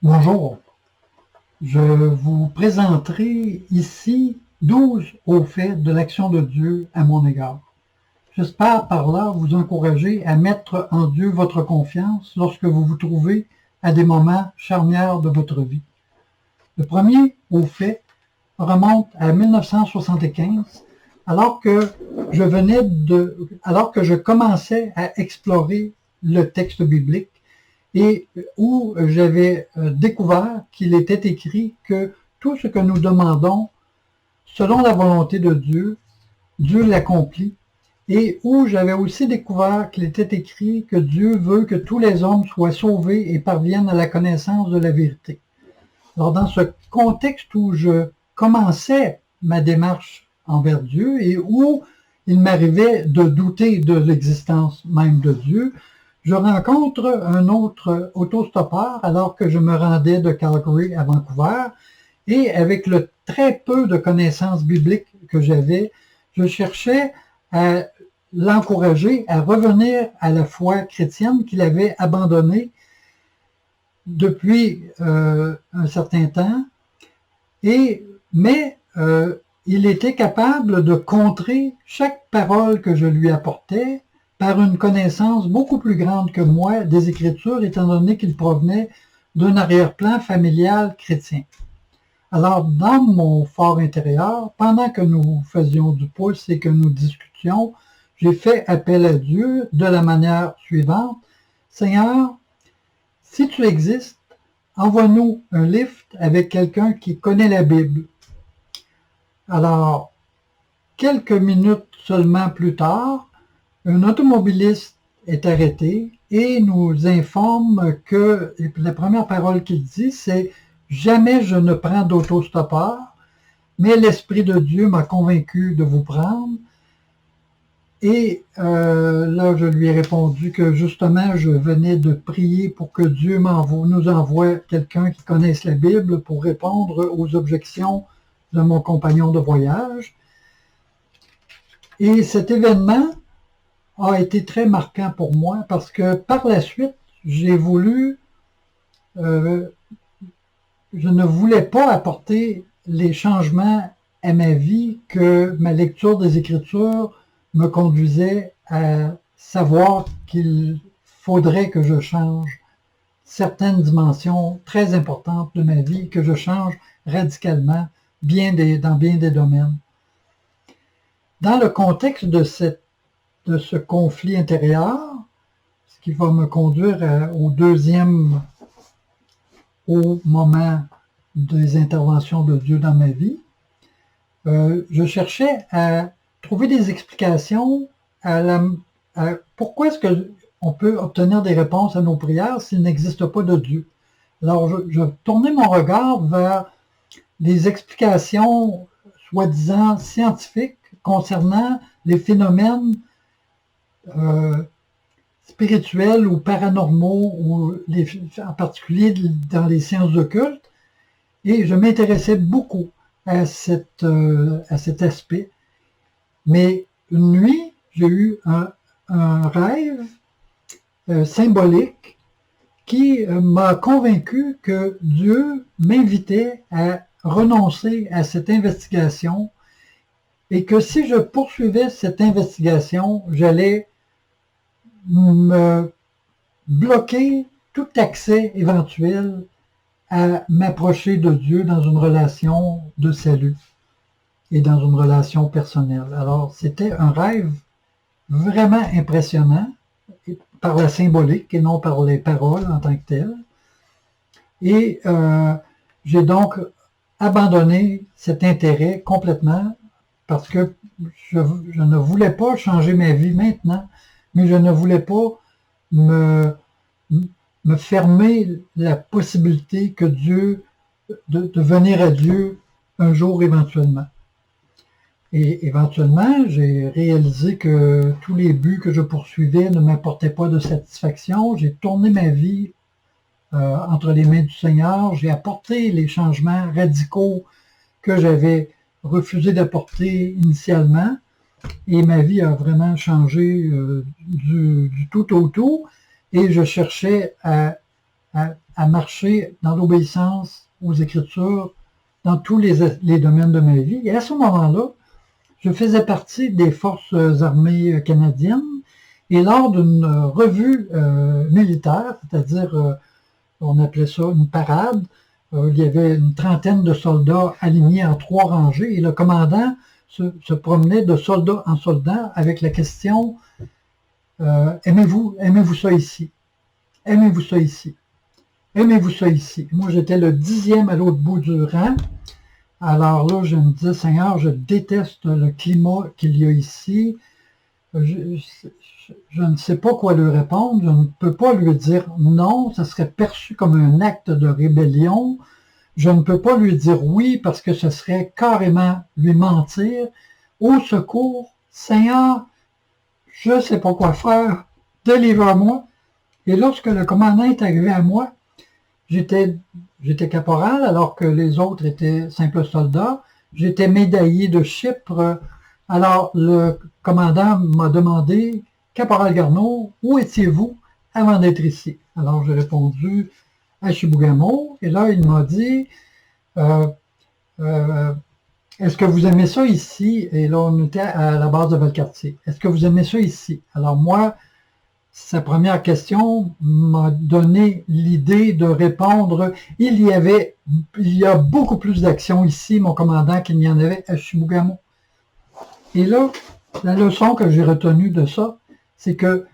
Bonjour, je vous présenterai ici 12 hauts faits de l'action de Dieu à mon égard. J'espère par là vous encourager à mettre en Dieu votre confiance lorsque vous vous trouvez à des moments charnières de votre vie. Le premier haut fait remonte à 1975, alors que je commençais à explorer le texte biblique et où j'avais découvert qu'il était écrit que tout ce que nous demandons selon la volonté de Dieu, Dieu l'accomplit, et où j'avais aussi découvert qu'il était écrit que Dieu veut que tous les hommes soient sauvés et parviennent à la connaissance de la vérité. Alors dans ce contexte où je commençais ma démarche envers Dieu et où il m'arrivait de douter de l'existence même de Dieu, je rencontre un autre autostoppeur alors que je me rendais de Calgary à Vancouver, et avec le très peu de connaissances bibliques que j'avais, je cherchais à l'encourager à revenir à la foi chrétienne qu'il avait abandonnée depuis un certain temps, mais il était capable de contrer chaque parole que je lui apportais par une connaissance beaucoup plus grande que moi des Écritures, étant donné qu'il provenait d'un arrière-plan familial chrétien. Alors, dans mon fort intérieur, pendant que nous faisions du pouce et que nous discutions, j'ai fait appel à Dieu de la manière suivante. Seigneur, si tu existes, envoie-nous un lift avec quelqu'un qui connaît la Bible. Alors, quelques minutes seulement plus tard, un automobiliste est arrêté et nous informe que la première parole qu'il dit, c'est « Jamais je ne prends d'autostoppeur, mais l'Esprit de Dieu m'a convaincu de vous prendre. » Et là, je lui ai répondu que justement, je venais de prier pour que Dieu nous envoie quelqu'un qui connaisse la Bible pour répondre aux objections de mon compagnon de voyage. Et cet événement a été très marquant pour moi parce que par la suite, je ne voulais pas apporter les changements à ma vie que ma lecture des Écritures me conduisait à savoir qu'il faudrait que je change certaines dimensions très importantes de ma vie, que je change radicalement dans bien des domaines. Dans le contexte de ce conflit intérieur, ce qui va me conduire au moment des interventions de Dieu dans ma vie, je cherchais à trouver des explications à pourquoi est-ce qu'on peut obtenir des réponses à nos prières s'il n'existe pas de Dieu. Alors, je tournais mon regard vers des explications soi-disant scientifiques concernant les phénomènes spirituels ou paranormaux, ou en particulier dans les sciences occultes, et je m'intéressais beaucoup à cet aspect. Mais une nuit, j'ai eu un rêve symbolique qui m'a convaincu que Dieu m'invitait à renoncer à cette investigation et que si je poursuivais cette investigation, j'allais me bloquer tout accès éventuel à m'approcher de Dieu dans une relation de salut et dans une relation personnelle. Alors, c'était un rêve vraiment impressionnant par la symbolique et non par les paroles en tant que telles. Et j'ai donc abandonné cet intérêt complètement parce que je ne voulais pas changer ma vie maintenant, mais je ne voulais pas me fermer la possibilité que Dieu, de venir à Dieu un jour éventuellement. Et éventuellement, j'ai réalisé que tous les buts que je poursuivais ne m'apportaient pas de satisfaction. J'ai tourné ma vie entre les mains du Seigneur. J'ai apporté les changements radicaux que j'avais refusé d'apporter initialement. Et ma vie a vraiment changé du tout au tout. Et je cherchais à à marcher dans l'obéissance aux Écritures dans tous les domaines de ma vie. Et à ce moment-là, je faisais partie des forces armées canadiennes et lors d'une revue militaire, c'est-à-dire on appelait ça une parade, il y avait une trentaine de soldats alignés en 3 rangées et le commandant se promenait de soldat en soldat avec la question aimez-vous ça ici? Aimez-vous ça ici? Aimez-vous ça ici? Moi, j'étais le 10e à l'autre bout du rang. Alors là, je me disais, Seigneur, je déteste le climat qu'il y a ici. Je ne sais pas quoi lui répondre. Je ne peux pas lui dire non. Ça serait perçu comme un acte de rébellion. Je ne peux pas lui dire oui parce que ce serait carrément lui mentir. Au secours, Seigneur, je ne sais pas quoi faire. Délivre-moi. Et lorsque le commandant est arrivé à moi, j'étais caporal alors que les autres étaient simples soldats. J'étais médaillé de Chypre. Alors le commandant m'a demandé, Caporal Garneau, où étiez-vous avant d'être ici? Alors j'ai répondu à Chibougamau et là il m'a dit est-ce que vous aimez ça ici? Et là on était à la base de Valcartier. Est-ce que vous aimez ça ici? Alors moi, sa première question m'a donné l'idée de répondre il y a beaucoup plus d'actions ici, mon commandant, qu'il n'y en avait à Chibougamau. Et là, la leçon que j'ai retenue de ça, c'est que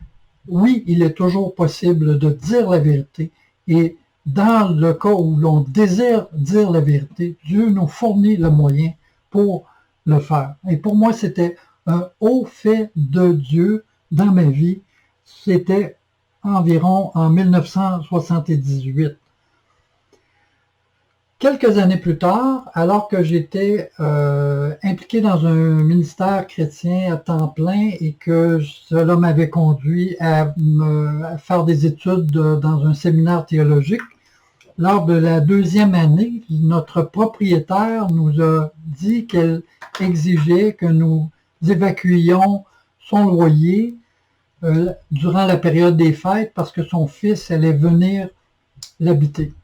oui, il est toujours possible de dire la vérité. Et dans le cas où l'on désire dire la vérité, Dieu nous fournit le moyen pour le faire. Et pour moi, c'était un haut fait de Dieu dans ma vie. C'était environ en 1978. Quelques années plus tard, alors que j'étais impliqué dans un ministère chrétien à temps plein et que cela m'avait conduit à faire des études dans un séminaire théologique, lors de la 2e année, notre propriétaire nous a dit qu'elle exigeait que nous évacuions son loyer durant la période des fêtes parce que son fils allait venir l'habiter.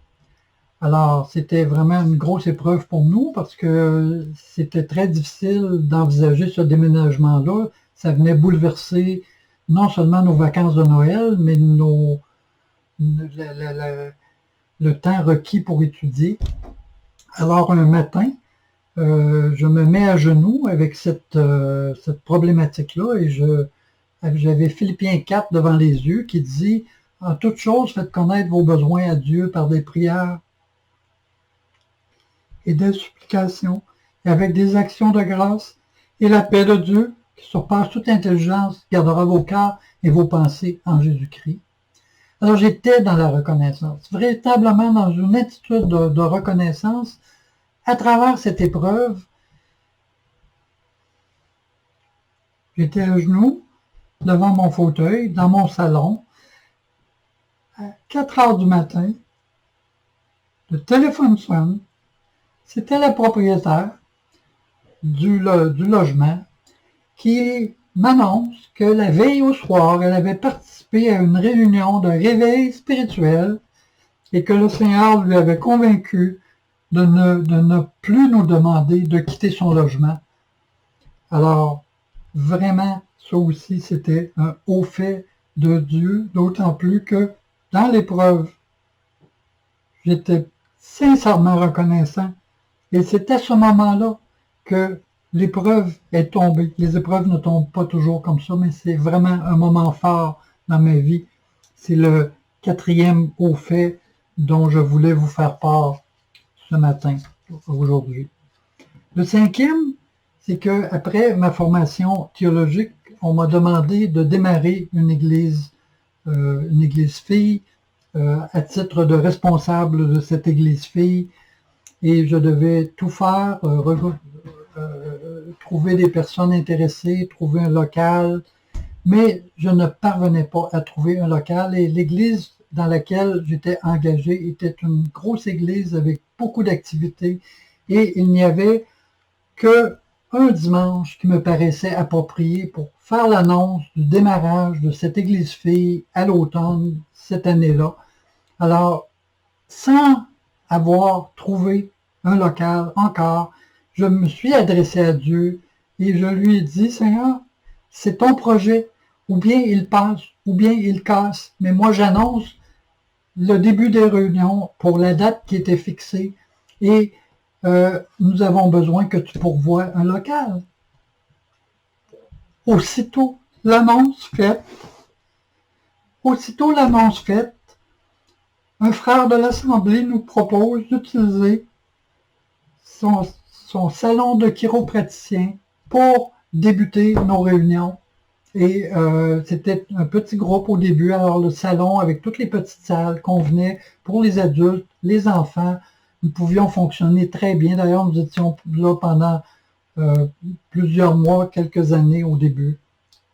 Alors, c'était vraiment une grosse épreuve pour nous parce que c'était très difficile d'envisager ce déménagement-là. Ça venait bouleverser non seulement nos vacances de Noël, mais le temps requis pour étudier. Alors, un matin, je me mets à genoux avec cette problématique-là et j'avais Philippiens 4 devant les yeux qui dit « En toute chose, faites connaître vos besoins à Dieu par des prières et des supplications, et avec des actions de grâce, et la paix de Dieu, qui surpasse toute intelligence, gardera vos cœurs et vos pensées en Jésus-Christ. » Alors j'étais dans la reconnaissance, véritablement dans une attitude de reconnaissance à travers cette épreuve. J'étais à genoux devant mon fauteuil, dans mon salon, à 4 heures du matin, le téléphone sonne. C'était la propriétaire du logement qui m'annonce que la veille au soir, elle avait participé à une réunion de réveil spirituel et que le Seigneur lui avait convaincu de ne plus nous demander de quitter son logement. Alors, vraiment, ça aussi, c'était un haut fait de Dieu, d'autant plus que dans l'épreuve, j'étais sincèrement reconnaissant. Et c'est à ce moment-là que l'épreuve est tombée. Les épreuves ne tombent pas toujours comme ça, mais c'est vraiment un moment fort dans ma vie. C'est le 4e haut fait dont je voulais vous faire part ce matin, aujourd'hui. Le 5e, c'est qu'après ma formation théologique, on m'a demandé de démarrer une église fille, à titre de responsable de cette église fille, et je devais tout faire, trouver des personnes intéressées, trouver un local, mais je ne parvenais pas à trouver un local et l'église dans laquelle j'étais engagé était une grosse église avec beaucoup d'activités et il n'y avait que un dimanche qui me paraissait approprié pour faire l'annonce du démarrage de cette église fille à l'automne cette année-là. Alors, sans avoir trouvé un local encore, je me suis adressé à Dieu et je lui ai dit, Seigneur, c'est ton projet, ou bien il passe, ou bien il casse, mais moi j'annonce le début des réunions pour la date qui était fixée et nous avons besoin que tu pourvoies un local. Aussitôt l'annonce faite, un frère de l'Assemblée nous propose d'utiliser son salon de chiropraticien pour débuter nos réunions. Et c'était un petit groupe au début, alors le salon avec toutes les petites salles convenait pour les adultes, les enfants. Nous pouvions fonctionner très bien. D'ailleurs, nous étions là pendant plusieurs mois, quelques années au début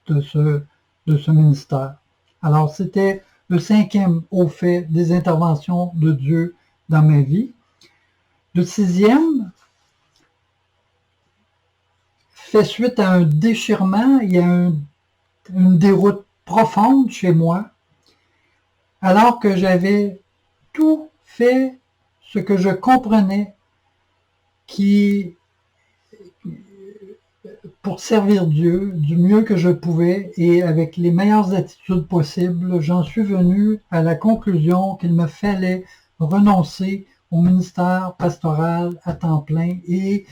de ce ministère. Alors, c'était le 5e au fait des interventions de Dieu dans ma vie. Le 6e fait suite à un déchirement, il y a une déroute profonde chez moi, alors que j'avais tout fait ce que je comprenais pour servir Dieu du mieux que je pouvais et avec les meilleures attitudes possibles, j'en suis venu à la conclusion qu'il me fallait renoncer au ministère pastoral à temps plein et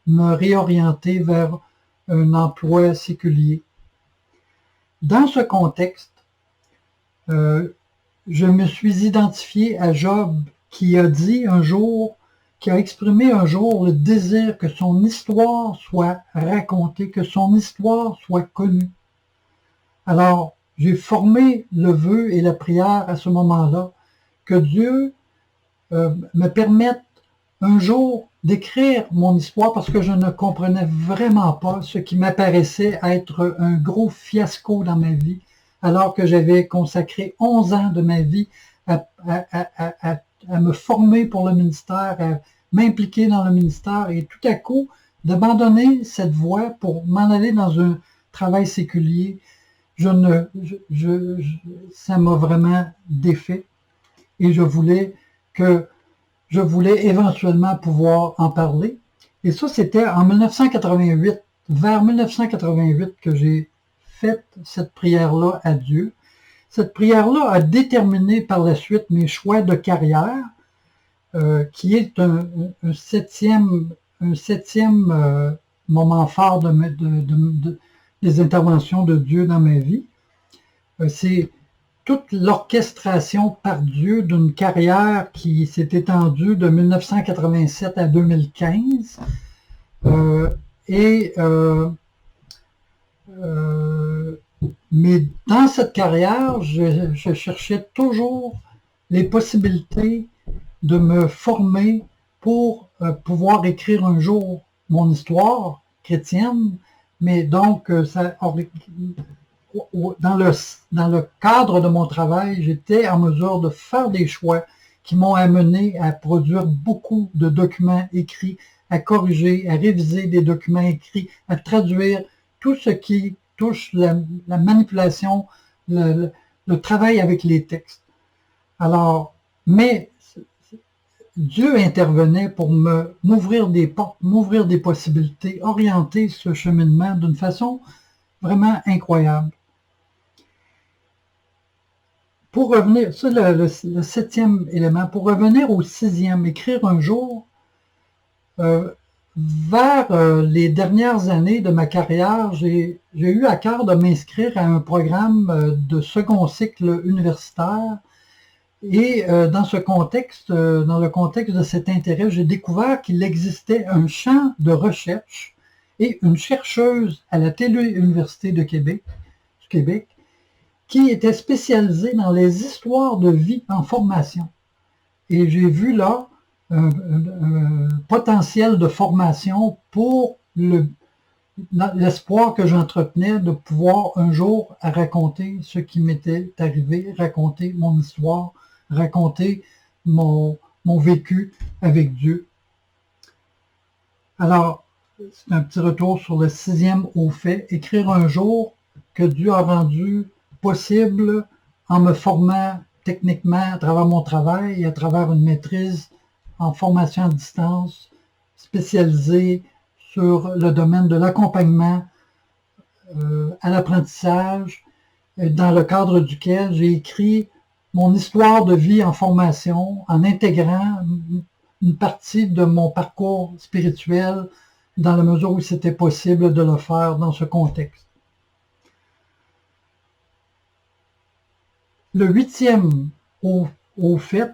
me réorienter vers un emploi séculier. Dans ce contexte, je me suis identifié à Job qui a dit un jour, qui a exprimé un jour le désir que son histoire soit racontée, que son histoire soit connue. Alors, j'ai formé le vœu et la prière à ce moment-là, que Dieu me permette un jour d'écrire mon histoire parce que je ne comprenais vraiment pas ce qui m'apparaissait être un gros fiasco dans ma vie, alors que j'avais consacré 11 ans de ma vie à me former pour le ministère, à m'impliquer dans le ministère et tout à coup d'abandonner cette voie pour m'en aller dans un travail séculier. Ça m'a vraiment défait et je voulais éventuellement pouvoir en parler. Et ça, c'était en 1988, vers 1988 que j'ai fait cette prière-là à Dieu. Cette prière-là a déterminé par la suite mes choix de carrière, qui est un septième moment fort des interventions de Dieu dans ma vie. C'est toute l'orchestration par Dieu d'une carrière qui s'est étendue de 1987 à 2015. Mais dans cette carrière, je cherchais toujours les possibilités de me former pour pouvoir écrire un jour mon histoire chrétienne, mais donc dans le cadre de mon travail, j'étais en mesure de faire des choix qui m'ont amené à produire beaucoup de documents écrits, à corriger, à réviser des documents écrits, à traduire tout ce qui touche la manipulation, le travail avec les textes. Alors, mais Dieu intervenait pour m'ouvrir des portes, m'ouvrir des possibilités, orienter ce cheminement d'une façon vraiment incroyable. Pour revenir, c'est le 7e élément, pour revenir au 6e, écrire un jour, vers les dernières années de ma carrière, j'ai eu à cœur de m'inscrire à un programme de second cycle universitaire. Et dans le contexte de cet intérêt, j'ai découvert qu'il existait un champ de recherche et une chercheuse à la Télé-Université du Québec, qui était spécialisée dans les histoires de vie en formation. Et j'ai vu là un potentiel de formation pour l'espoir que j'entretenais de pouvoir un jour raconter ce qui m'était arrivé, raconter mon histoire, raconter mon vécu avec Dieu. Alors, c'est un petit retour sur le 6e au fait, écrire un jour que Dieu a rendu possible en me formant techniquement, à travers mon travail et à travers une maîtrise en formation à distance spécialisée sur le domaine de l'accompagnement à l'apprentissage, dans le cadre duquel j'ai écrit mon histoire de vie en formation en intégrant une partie de mon parcours spirituel dans la mesure où c'était possible de le faire dans ce contexte. Le 8e au fait,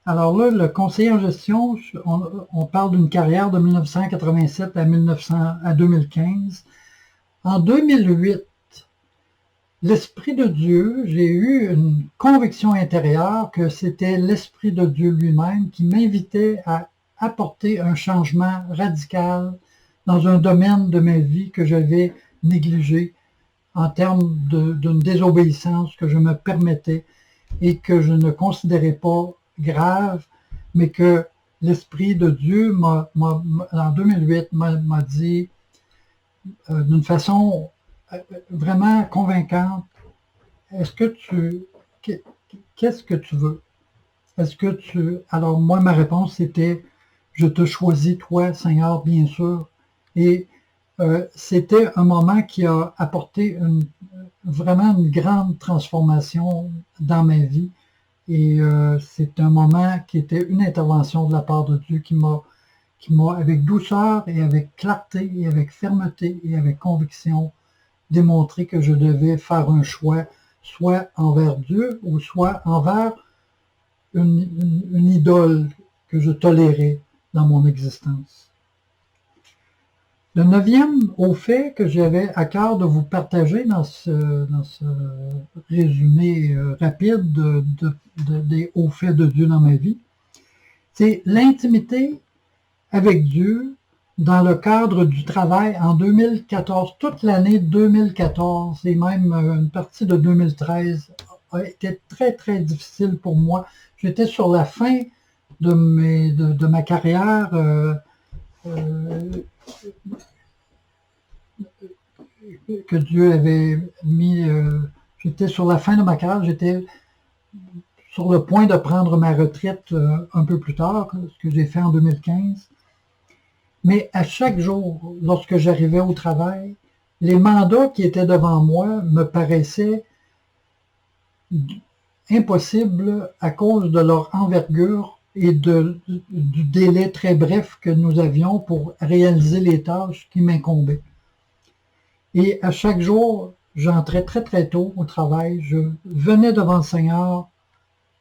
alors là, le conseiller en gestion, on parle d'une carrière de 1987 à 2015. En 2008, l'Esprit de Dieu, j'ai eu une conviction intérieure que c'était l'Esprit de Dieu lui-même qui m'invitait à apporter un changement radical dans un domaine de ma vie que j'avais négligé en termes d'une désobéissance que je me permettais et que je ne considérais pas grave, mais que l'Esprit de Dieu, en 2008, m'a dit d'une façon vraiment convaincante, qu'est-ce que tu veux? Alors moi, ma réponse c'était, je te choisis toi, Seigneur, bien sûr. Et c'était un moment qui a apporté vraiment une grande transformation dans ma vie. Et c'est un moment qui était une intervention de la part de Dieu qui m'a, avec douceur et avec clarté et avec fermeté et avec conviction, démontré que je devais faire un choix, soit envers Dieu ou soit envers une idole que je tolérais dans mon existence. Le 9e au fait que j'avais à cœur de vous partager dans ce résumé rapide des hauts faits de Dieu dans ma vie, c'est l'intimité avec Dieu dans le cadre du travail en 2014. Toute l'année 2014 et même une partie de 2013 a été très, très difficile pour moi. J'étais sur la fin de ma carrière que Dieu avait mis. J'étais sur la fin de ma carrière, j'étais sur le point de prendre ma retraite un peu plus tard, ce que j'ai fait en 2015. Mais à chaque jour, lorsque j'arrivais au travail, les mandats qui étaient devant moi me paraissaient impossibles à cause de leur envergure et du délai très bref que nous avions pour réaliser les tâches qui m'incombaient. Et à chaque jour, j'entrais très très tôt au travail, je venais devant le Seigneur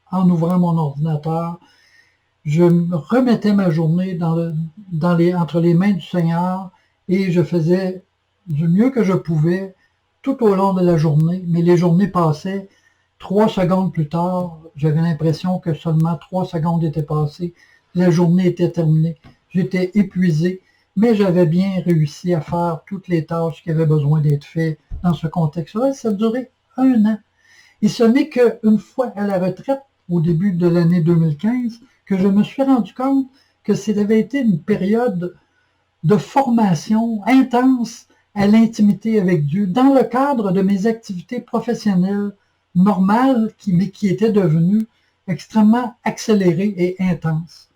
en ouvrant mon ordinateur, je remettais ma journée entre les mains du Seigneur et je faisais du mieux que je pouvais tout au long de la journée, mais les journées passaient, 3 secondes plus tard, j'avais l'impression que seulement 3 secondes étaient passées, la journée était terminée, j'étais épuisé, mais j'avais bien réussi à faire toutes les tâches qui avaient besoin d'être faites dans ce contexte-là. Ça a duré 1 an. Et ce n'est qu'une fois à la retraite, au début de l'année 2015, que je me suis rendu compte que ça avait été une période de formation intense à l'intimité avec Dieu, dans le cadre de mes activités professionnelles normales, mais qui étaient devenues extrêmement accélérées et intenses.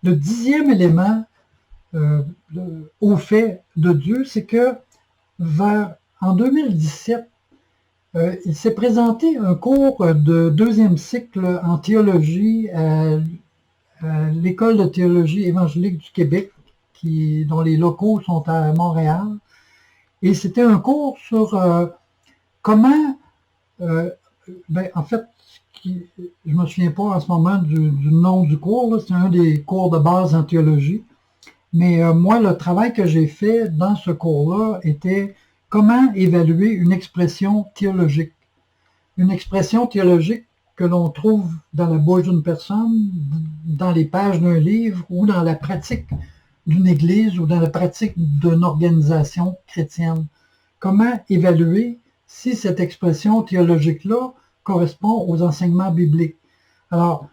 Le 10e élément au fait de Dieu, c'est que en 2017, il s'est présenté un cours de 2e cycle en théologie à l'École de théologie évangélique du Québec, dont les locaux sont à Montréal. Et c'était un cours sur comment, en fait, je ne me souviens pas en ce moment du nom du cours, c'est un des cours de base en théologie. Mais moi, le travail que j'ai fait dans ce cours-là était comment évaluer une expression théologique. Une expression théologique que l'on trouve dans la bouche d'une personne, dans les pages d'un livre ou dans la pratique d'une église ou dans la pratique d'une organisation chrétienne. Comment évaluer si cette expression théologique-là correspond aux enseignements bibliques. Alors,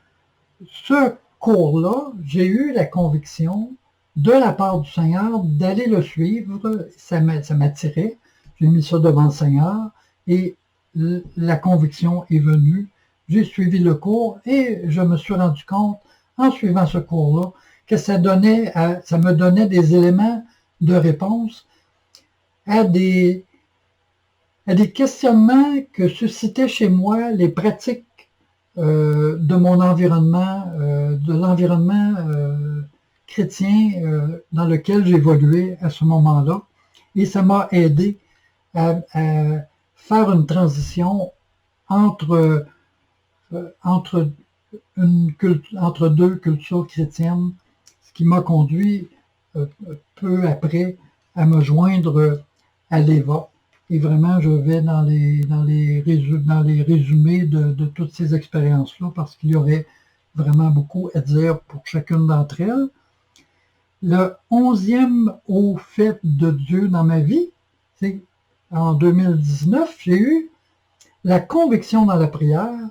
ce cours-là, j'ai eu la conviction de la part du Seigneur d'aller le suivre. Ça m'attirait. J'ai mis ça devant le Seigneur et la conviction est venue j'ai suivi le cours et je me suis rendu compte, en suivant ce cours-là, que ça me donnait des éléments de réponse à des questionnements que suscitaient chez moi les pratiques de mon environnement, de l'environnement chrétien dans lequel j'évoluais à ce moment-là. Et ça m'a aidé à faire une transition entre deux cultures chrétiennes, ce qui m'a conduit peu après à me joindre à l'EVA. Et vraiment, je vais dans les résumés de toutes ces expériences-là parce qu'il y aurait vraiment beaucoup à dire pour chacune d'entre elles. Le 11e au fait de Dieu dans ma vie, c'est en 2019, j'ai eu la conviction dans la prière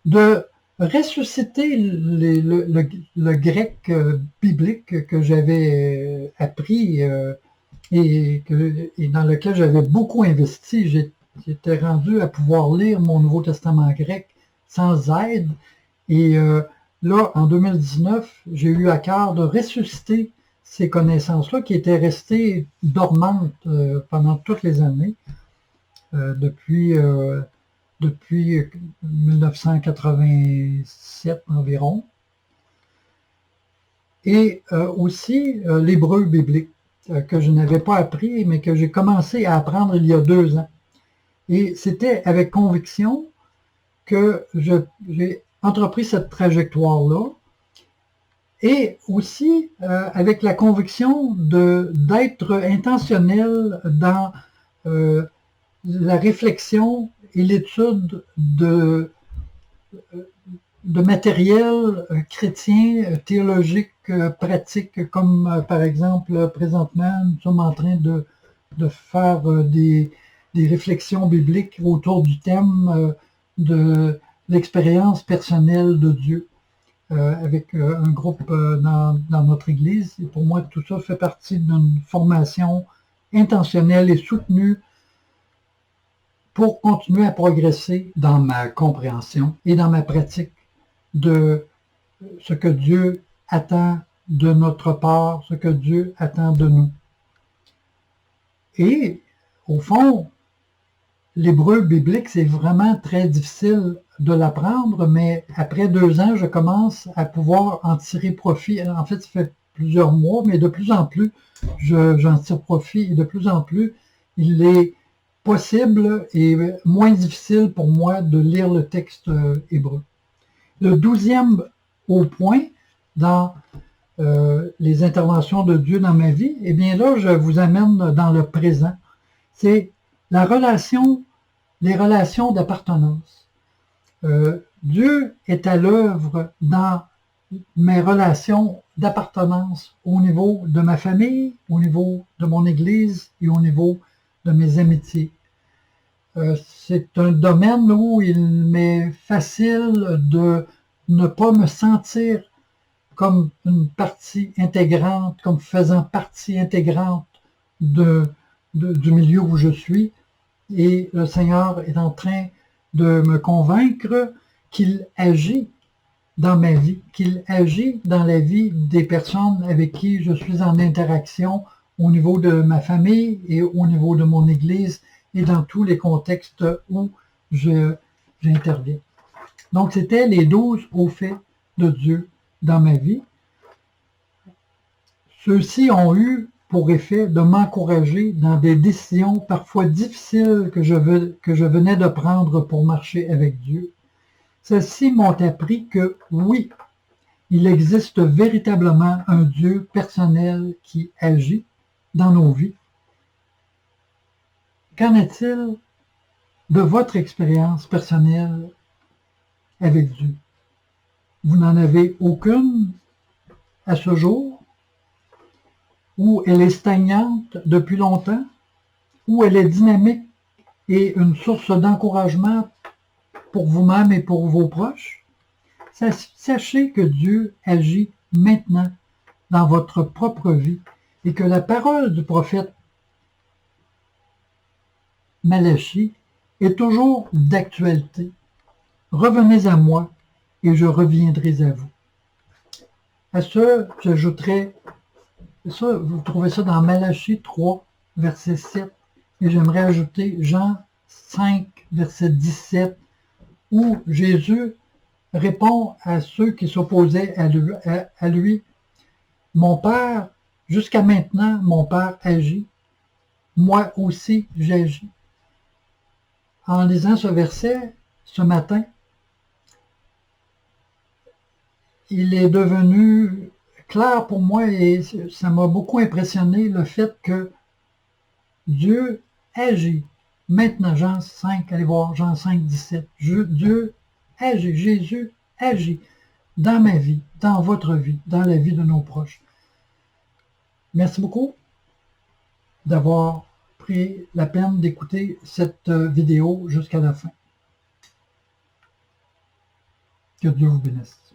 de ressusciter le grec biblique que j'avais appris et dans lequel j'avais beaucoup investi. J'étais rendu à pouvoir lire mon Nouveau Testament grec sans aide. Et là, en 2019, j'ai eu à cœur de ressusciter ces connaissances-là qui étaient restées dormantes pendant toutes les années, depuis 1987 environ. Et aussi l'hébreu biblique, que je n'avais pas appris, mais que j'ai commencé à apprendre il y a 2 ans. Et c'était avec conviction que j'ai entrepris cette trajectoire-là, et aussi avec la conviction d'être intentionnel dans la réflexion et l'étude de matériel chrétien, théologique, pratique, comme par exemple présentement nous sommes en train de faire des réflexions bibliques autour du thème de l'expérience personnelle de Dieu avec un groupe dans notre Église. Et pour moi, tout ça fait partie d'une formation intentionnelle et soutenue pour continuer à progresser dans ma compréhension et dans ma pratique de ce que Dieu attend de notre part, ce que Dieu attend de nous. Et, au fond, l'hébreu biblique, c'est vraiment très difficile de l'apprendre, mais après 2 ans, je commence à pouvoir en tirer profit. En fait, ça fait plusieurs mois, mais de plus en plus, j'en tire profit et de plus en plus, il est possible et moins difficile pour moi de lire le texte hébreu. Le 12e au point dans les interventions de Dieu dans ma vie, eh bien là, je vous amène dans le présent. C'est les relations d'appartenance. Dieu est à l'œuvre dans mes relations d'appartenance au niveau de ma famille, au niveau de mon Église et au niveau de mes amitiés. C'est un domaine où il m'est facile de ne pas me sentir comme une partie intégrante, comme faisant partie intégrante du milieu où je suis. Et le Seigneur est en train de me convaincre qu'il agit dans ma vie, qu'il agit dans la vie des personnes avec qui je suis en interaction au niveau de ma famille et au niveau de mon Église et dans tous les contextes où j'interviens. Donc, c'était les 12 au fait de Dieu dans ma vie. Ceux-ci ont eu pour effet de m'encourager dans des décisions parfois difficiles que je venais de prendre pour marcher avec Dieu. Celles-ci m'ont appris que oui, il existe véritablement un Dieu personnel qui agit dans nos vies. Qu'en est-il de votre expérience personnelle avec Dieu? Vous n'en avez aucune à ce jour? Ou elle est stagnante depuis longtemps? Ou elle est dynamique et une source d'encouragement pour vous-même et pour vos proches? Sachez que Dieu agit maintenant dans votre propre vie et que la parole du prophète Malachie est toujours d'actualité. revenez à moi et je reviendrai à vous. À ce, j'ajouterai, ça, vous trouvez ça dans Malachie 3, verset 7, et j'aimerais ajouter Jean 5, verset 17, où Jésus répond à ceux qui s'opposaient à lui. Mon Père, jusqu'à maintenant, mon Père agit. Moi aussi, j'agis. En lisant ce verset, ce matin, il est devenu clair pour moi et ça m'a beaucoup impressionné le fait que Dieu agit. Maintenant, Jean 5, allez voir, Jean 5, 17. Dieu agit, Jésus agit dans ma vie, dans votre vie, dans la vie de nos proches. Merci beaucoup d'avoir pris la peine d'écouter cette vidéo jusqu'à la fin. Que Dieu vous bénisse.